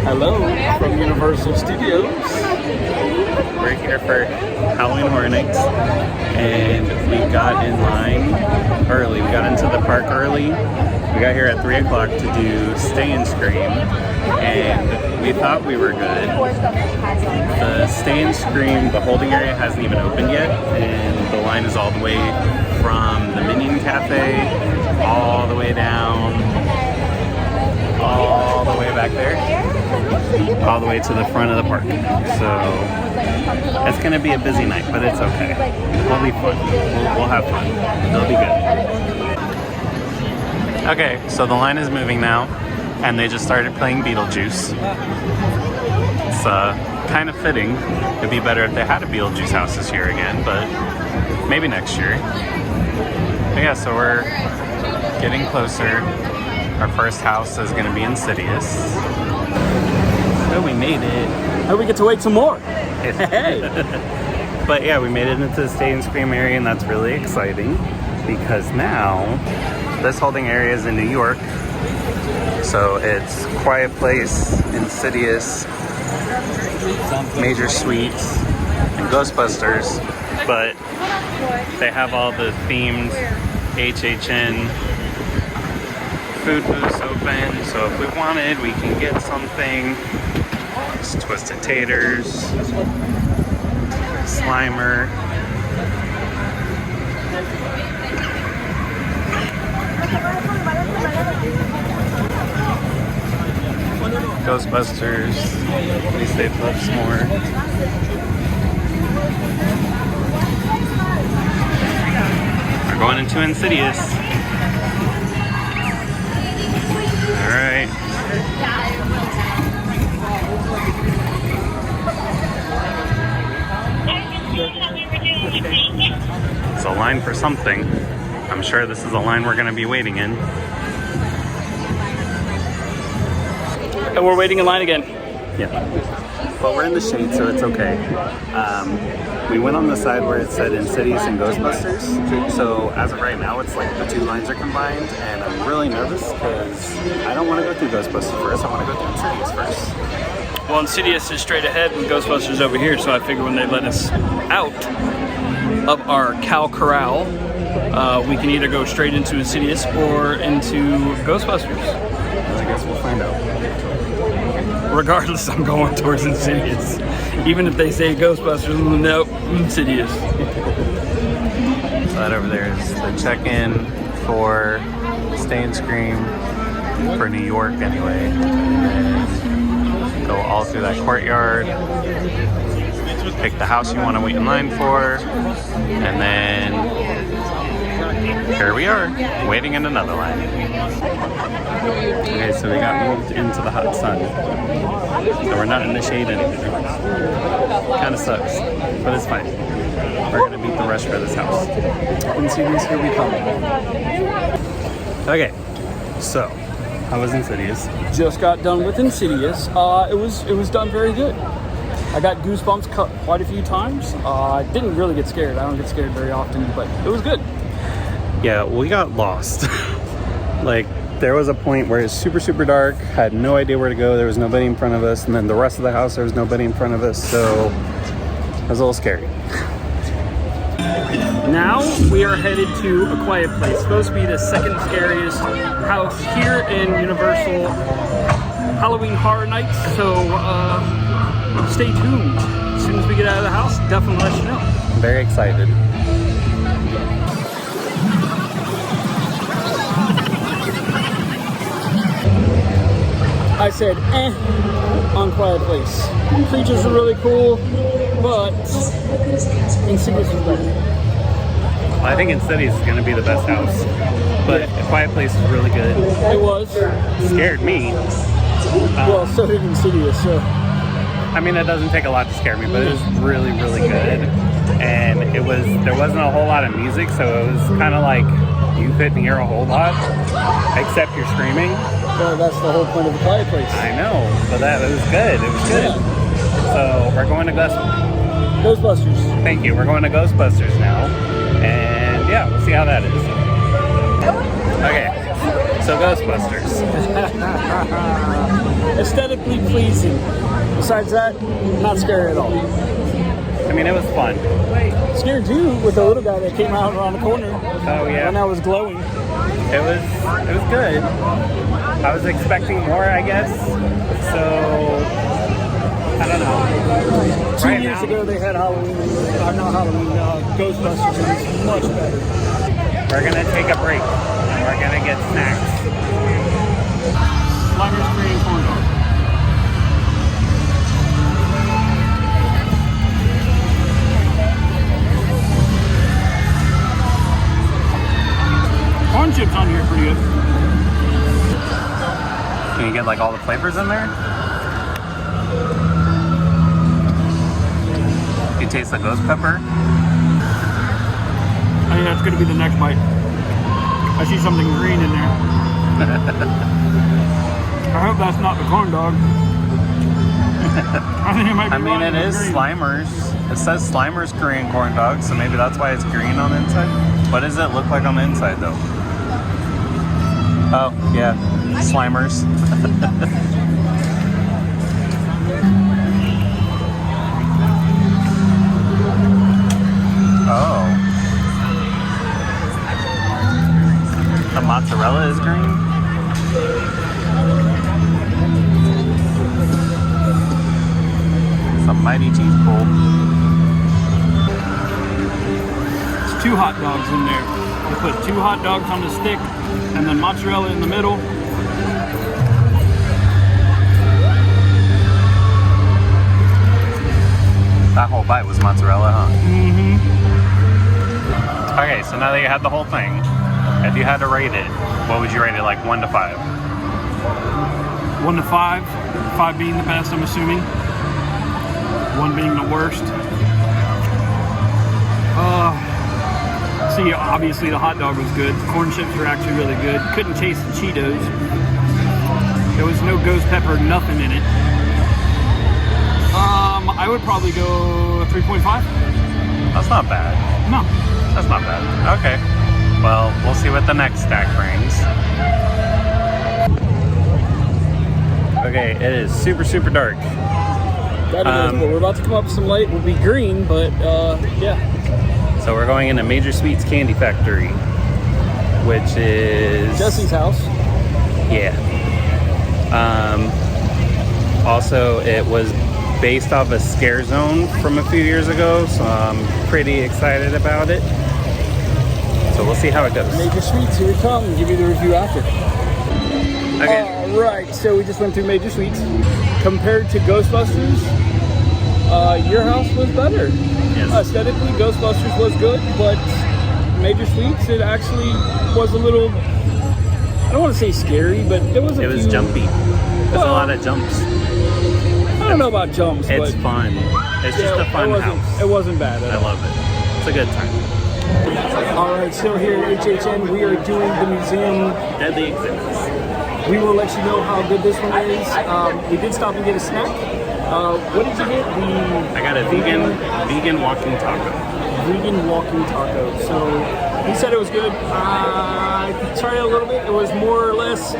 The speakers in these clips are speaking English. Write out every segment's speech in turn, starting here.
Hello from Universal Studios. We're here for Halloween Horror Nights, and we got in line early. We got into the park early. We got here at 3 o'clock to do Stay and Scream, and we thought we were good. The Stay and Scream, the holding area hasn't even opened yet, and the line is all the way from the Minion Cafe, all the way down, all the way back there, all the way to the front of the park. So it's gonna be a busy night, but it's okay. We'll be fun. We'll have fun. It'll be good. Okay, so the line is moving now, and they just started playing Beetlejuice. It's kind of fitting. It'd be better if they had a Beetlejuice house this year again, but maybe next year. But yeah, so we're getting closer. Our first house is going to be Insidious. Oh, we made it. Oh, we get to wait some more. Hey. But yeah, we made it into the Stay and Scream area, and that's really exciting because now this holding area is in New York. So it's Quiet Place, Insidious, Major Suites, and Ghostbusters. But they have all the themed HHN food booths open, so if we wanted, we can get something. It's Twisted Taters, Slimer, Ghostbusters, at least they've left some more. We're going into Insidious. Alright. It's a line for something. I'm sure this is a line we're going to be waiting in. And we're waiting in line again. Yeah. But we're in the shade, so it's okay. We went on the side where it said Insidious and Ghostbusters. So as of right now, it's like the two lines are combined, and I'm really nervous because I don't want to go through Ghostbusters first. I want to go through Insidious first. Well, Insidious is straight ahead and Ghostbusters over here, so I figure when they let us out of our cow corral, we can either go straight into Insidious or into Ghostbusters. Well, I guess we'll find out. Regardless, I'm going towards Insidious. Even if they say Ghostbusters, nope, Insidious. So that over there is the check-in for Stay and Scream for New York anyway. And go all through that courtyard, pick the house you want to wait in line for, and then here we are, waiting in another line. Okay, so we got moved into the hot sun. So we're not in the shade anymore. Kind of sucks, but it's fine. We're gonna beat the rush for this house. Insidious, here we come. Okay, so how was Insidious? Just got done with Insidious. It was done very good. I got goosebumps quite a few times. I didn't really get scared. I don't get scared very often, but it was good. Yeah, we got lost. Like, there was a point where it was super, super dark, had no idea where to go, there was nobody in front of us, and then the rest of the house, there was nobody in front of us, so it was a little scary. Now we are headed to A Quiet Place. It's supposed to be the second scariest house here in Universal Halloween Horror Nights, so stay tuned. As soon as we get out of the house, definitely let you know. I'm very excited. I said, on Quiet Place. Creatures are really cool, but Insidious is better. Well, I think Insidious is going to be the best house, but A Quiet Place is really good. It was. Scared me. Well, so did Insidious, so. I mean, it doesn't take a lot to scare me, but it was really, really good. And there wasn't a whole lot of music, so it was kind of like you couldn't hear a whole lot, except you're screaming. Well, that's the whole point of A Quiet Place. I know, but it was good. It was good. Yeah. So we're going to Ghostbusters. Thank you. We're going to Ghostbusters now, and yeah, we'll see how that is. Okay, So Ghostbusters. Aesthetically pleasing. Besides that, not scary at all. I mean, it was fun. Scared too with the little guy that came out around the corner. Oh yeah. When I was glowing. It was good. I was expecting more, I guess. So I don't know. 2 years ago they had Halloween, Ghostbusters, and it's much better. We're gonna take a break. We're gonna get snacks. Slimer's Korean corn dog. Corn chips on here are pretty good. Can you get like all the flavors in there? You taste the ghost pepper? I think that's gonna be the next bite. I see something green in there. I hope that's not the corn dog. I think it might be. I mean, it is green. Slimer's. It says Slimer's Korean corn dog, so maybe that's why it's green on the inside. What does it look like on the inside, though? Oh, yeah, Slimer's. Oh. The mozzarella is green? It's a mighty cheese pull. It's 2 hot dogs in there. You put 2 hot dogs on the stick and then mozzarella in the middle. That whole bite was mozzarella, huh? Mm-hmm. Okay, so now that you had the whole thing, if you had to rate it, what would you rate it, like 1 to 5? 1 to 5. 5 being the best, I'm assuming. 1 being the worst. See, obviously the hot dog was good. The corn chips were actually really good. Couldn't taste the Cheetos. There was no ghost pepper, nothing in it. I would probably go 3.5. That's not bad. No. That's not bad. Okay. Well, we'll see what the next stack brings. Okay, it is super, super dark. That is, but we're about to come up with some light. We'll be green, but yeah. So we're going into Major Sweets Candy Factory, which is Jesse's house. Yeah. Also, it was based off a Scare Zone from a few years ago, so I'm pretty excited about it. So we'll see how it goes. Major Sweets, here it comes. Give you the review after. Okay. Alright, so we just went through Major Sweets. Compared to Ghostbusters, your house was better. Yes. Aesthetically, Ghostbusters was good, but Major Sweets, it actually was a little, I don't want to say scary, but there was a It was few, jumpy. There's a lot of jumps. I don't know about jumps, It's but fun. It's just a fun house. It wasn't bad at I all. love it. It's a good time. Alright, so here at HHN, we are doing the museum. Deadly Exhibits. We will let you know how good this one is. We did stop and get a snack. What did you get? I got a vegan walking taco. Vegan walking taco. So he said it was good. I tried it a little bit. It was more or less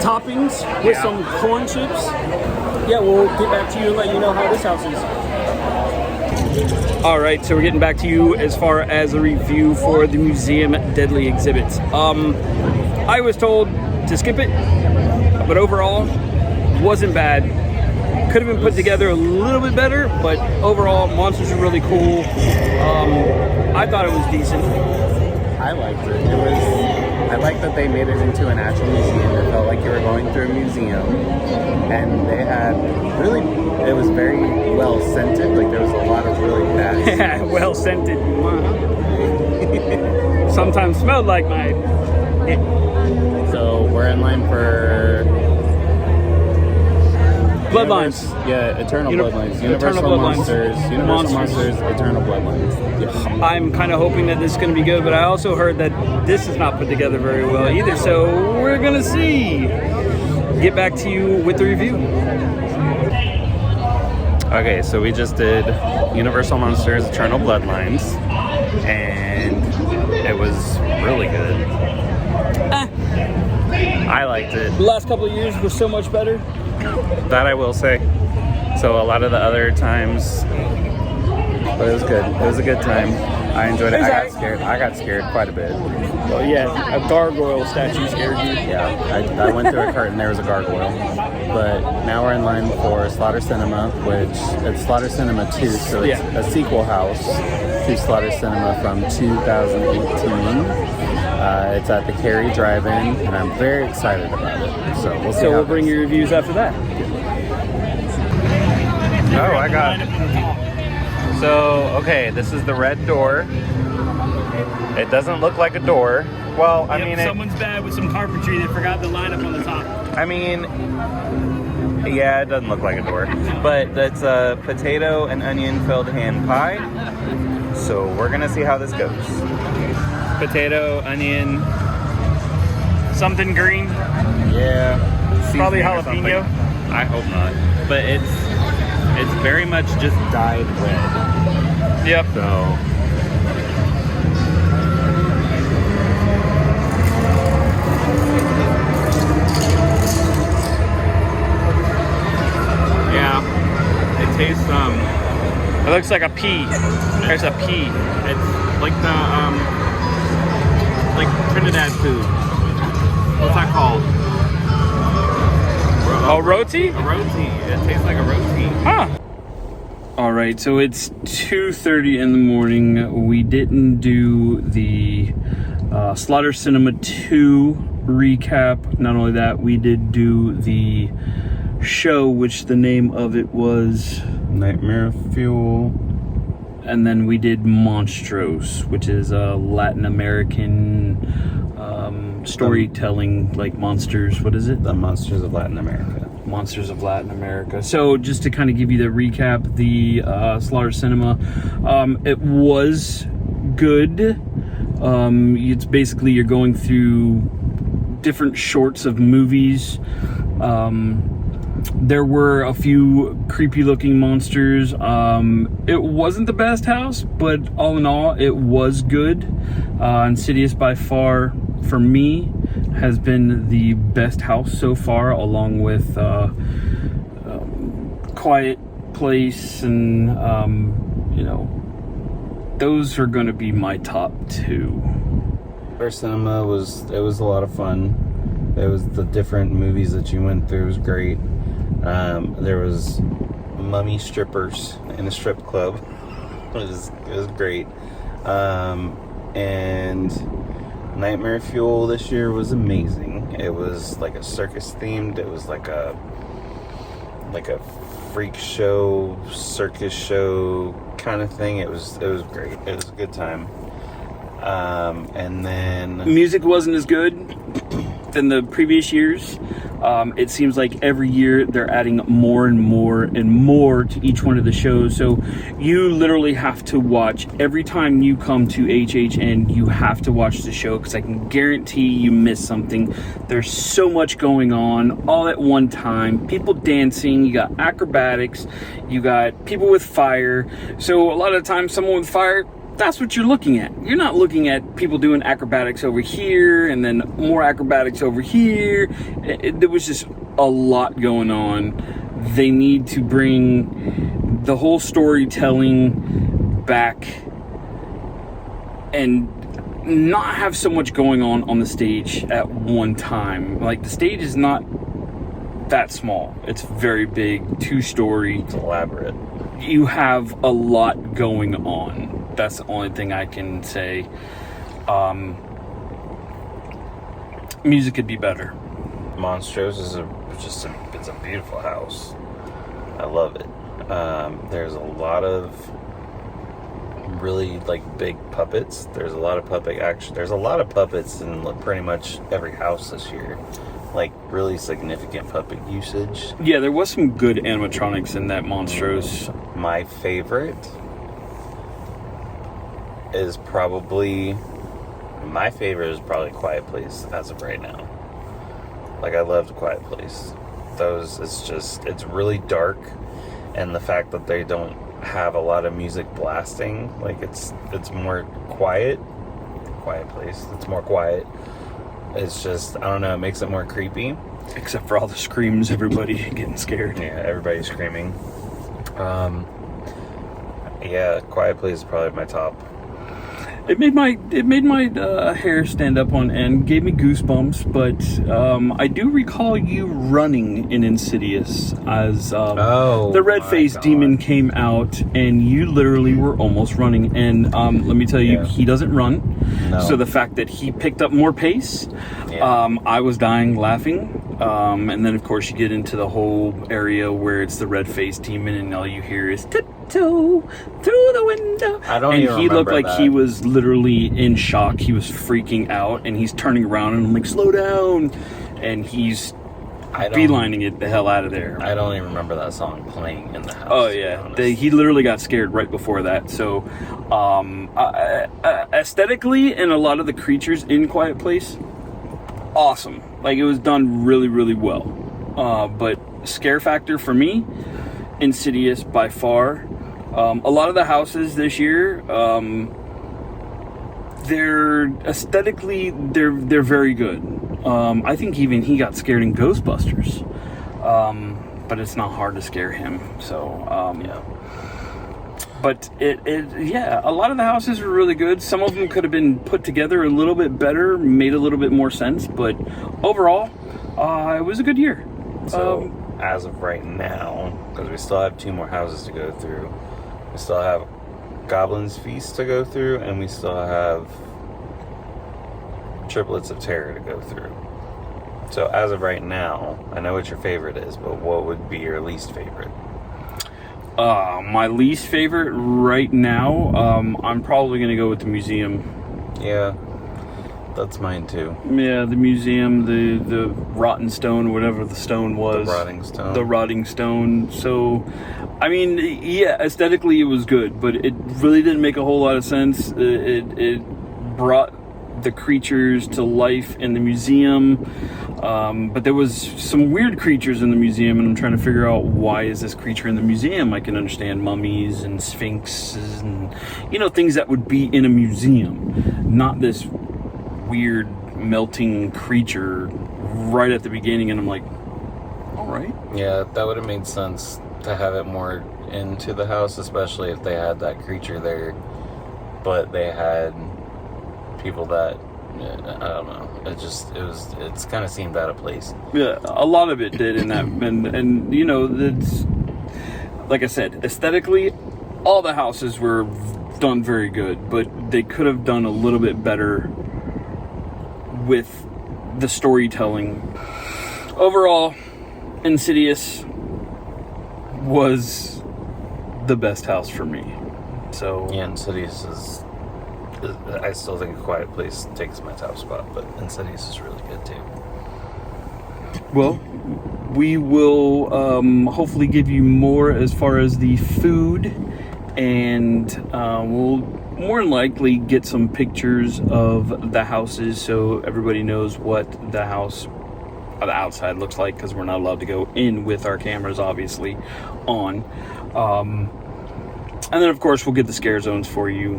toppings with some corn chips. Yeah, we'll get back to you and let you know how this house is. All right, so we're getting back to you as far as a review for the museum Deadly Exhibits. I was told to skip it, but overall, wasn't bad. Could have been put together a little bit better, but overall, monsters are really cool. I thought it was decent. I liked it. I liked that they made it into an actual museum. It felt like you were going through a museum. And they had it was very well scented. Like there was a lot of really bad smells. Well scented. Sometimes smelled like mine. So we're in line for Bloodlines. Eternal Bloodlines. Eternal Bloodlines. Universal Monsters, Eternal Bloodlines. Yeah. I'm kind of hoping that this is going to be good, but I also heard that this is not put together very well either, so we're going to see. Get back to you with the review. Okay, so we just did Universal Monsters, Eternal Bloodlines, and it was really good. I liked it. The last couple of years were so much better. That I will say. So a lot of the other times, but it was good. It was a good time. I enjoyed it. I got scared quite a bit. Well, yeah, a gargoyle statue scared you. Yeah, I went through a curtain. There was a gargoyle. But now we're in line for Slaughter Cinema, which it's Slaughter Cinema 2, so it's a sequel house to Slaughter Cinema from 2018. It's at the Cary Drive-In, and I'm very excited about it. So we'll see. So we'll bring your reviews after that. Oh, I got it. So, okay, this is the red door. It doesn't look like a door. Well, I mean, someone's bad with some carpentry. They forgot the lineup on the top. I mean, yeah, it doesn't look like a door. But that's a potato and onion filled hand pie. So we're gonna see how this goes. Potato, onion, something green. Yeah. Probably jalapeno. I hope not. But it's very much just dyed red. Yep. So. Yeah. It tastes It looks like a pea. There's a pea. It's like the like Trinidad food. What's that called? A roti? A roti. It tastes like a roti. Huh. All right, so it's 2:30 in the morning. We didn't do the Slaughter Cinema 2 recap. Not only that, we did do the show, which the name of it was Nightmare Fuel. And then we did Monstros, which is a Latin American storytelling, like monsters. What is it? The Monsters of Latin America. Monsters of Latin America. So just to kind of give you the recap, the Slaughter Cinema, it was good. It's basically you're going through different shorts of movies. There were a few creepy looking monsters. It wasn't the best house, but all in all, it was good. Insidious by far, for me, has been the best house so far, along with Quiet Place, and you know, those are going to be my top two. Our cinema was a lot of fun. It was the different movies that you went through was great. There was mummy strippers in a strip club. It was great. And Nightmare Fuel this year was amazing. It was like a circus themed. It was like a freak show, circus show kind of thing. It was great. It was a good time. And then music wasn't as good than the previous years. It seems like every year they're adding more and more and more to each one of the shows. So you literally have to watch every time you come to HHN. You have to watch the show, because I can guarantee you miss something. There's so much going on all at one time. People dancing. You got acrobatics. You got people with fire. So a lot of times, someone with fire, that's what you're looking at. You're not looking at people doing acrobatics over here and then more acrobatics over here. There was just a lot going on. They need to bring the whole storytelling back and not have so much going on the stage at one time. Like, the stage is not that small. It's very big, 2-story. it's elaborate. You have a lot going on. That's the only thing I can say. Music could be better. Monstros is it's a beautiful house. I love it. There's a lot of really like big puppets. There's a lot of puppet action. There's a lot of puppets in pretty much every house this year. Like really significant puppet usage. Yeah, there was some good animatronics in that Monstros. My favorite is probably Quiet Place as of right now. Like, I loved Quiet Place. It's really dark, and the fact that they don't have a lot of music blasting, like it's more quiet. Quiet Place, it's more quiet. it's just, I don't know, it makes it more creepy. Except for all the screams, everybody getting scared. Yeah, everybody's screaming. Yeah, Quiet Place is probably my top. It made my hair stand up on end, gave me goosebumps. But I do recall you running in Insidious as the red-faced demon came out, and you literally were almost running. And let me tell you, he doesn't run. No. So the fact that he picked up more pace, I was dying laughing. And then of course you get into the whole area where it's the red-faced demon, and all you hear is tiptoe through the window. I don't and even he looked remember like that. he was literally in shock. He was freaking out, and he's turning around, and I'm like, slow down, and he's beelining it the hell out of there. I don't even remember that song playing in the house. Oh yeah, he literally got scared right before that. So, aesthetically, and a lot of the creatures in Quiet Place, awesome. Like, it was done really, really well. But scare factor for me, Insidious by far. A lot of the houses this year, they're aesthetically they're very good. I think even he got scared in Ghostbusters, but it's not hard to scare him. So Yeah. But a lot of the houses were really good. Some of them could have been put together a little bit better, made a little bit more sense. But overall, it was a good year. So, as of right now, because we still have 2 more houses to go through, we still have Goblin's Feast to go through, and we still have Triplets of Terror to go through. So, as of right now, I know what your favorite is, but what would be your least favorite? My least favorite right now, I'm probably going to go with the museum. Yeah, that's mine too. Yeah, the museum, the rotten stone, whatever the stone was. The rotting stone. The rotting stone. So, I mean, yeah, aesthetically it was good, but it really didn't make a whole lot of sense. It brought the creatures to life in the museum. But there was some weird creatures in the museum, and I'm trying to figure out, why is this creature in the museum? I can understand mummies and sphinxes and, things that would be in a museum, not this weird melting creature right at the beginning. And I'm like, all right. Yeah, that would have made sense to have it more into the house, especially if they had that creature there, but they had people that, I don't know, it's kind of seemed out of place. Yeah, a lot of it did in that, and it's, like I said, aesthetically, all the houses were done very good, but they could have done a little bit better with the storytelling. Overall, Insidious was the best house for me. So Yeah, Insidious is, I still think A Quiet Place takes my top spot, but Insidious is really good too. well, we will hopefully give you more as far as the food, and we'll more than likely get some pictures of the houses so everybody knows what the house the outside looks like, because we're not allowed to go in with our cameras obviously on. And then of course we'll get the scare zones for you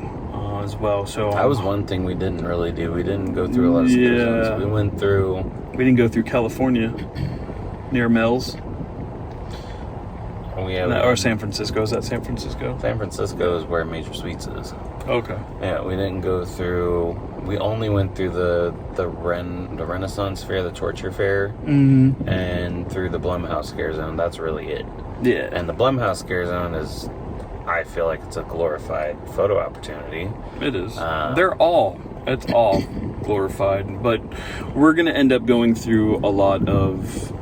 as well. So That was one thing we didn't really do. We didn't go through a lot of scare zones. We didn't go through California near Mel's. Or San Francisco. Is that San Francisco? San Francisco is where Major Suites is. Okay. Yeah, we didn't go through. We only went through the Renaissance Fair, the Torture Fair, and through the Blumhouse Scare Zone. That's really it. Yeah. And the Blumhouse Scare Zone is, I feel like it's a glorified photo opportunity. It is. It's all glorified. But we're going to end up going through a lot of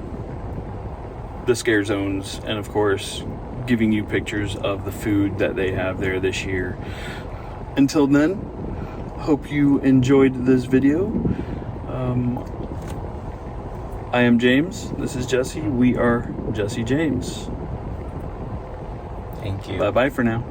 the scare zones, and of course giving you pictures of the food that they have there this year. Until then, hope you enjoyed this video. I am James. This is Jesse. We are Jesse James. Thank you. Bye bye for now.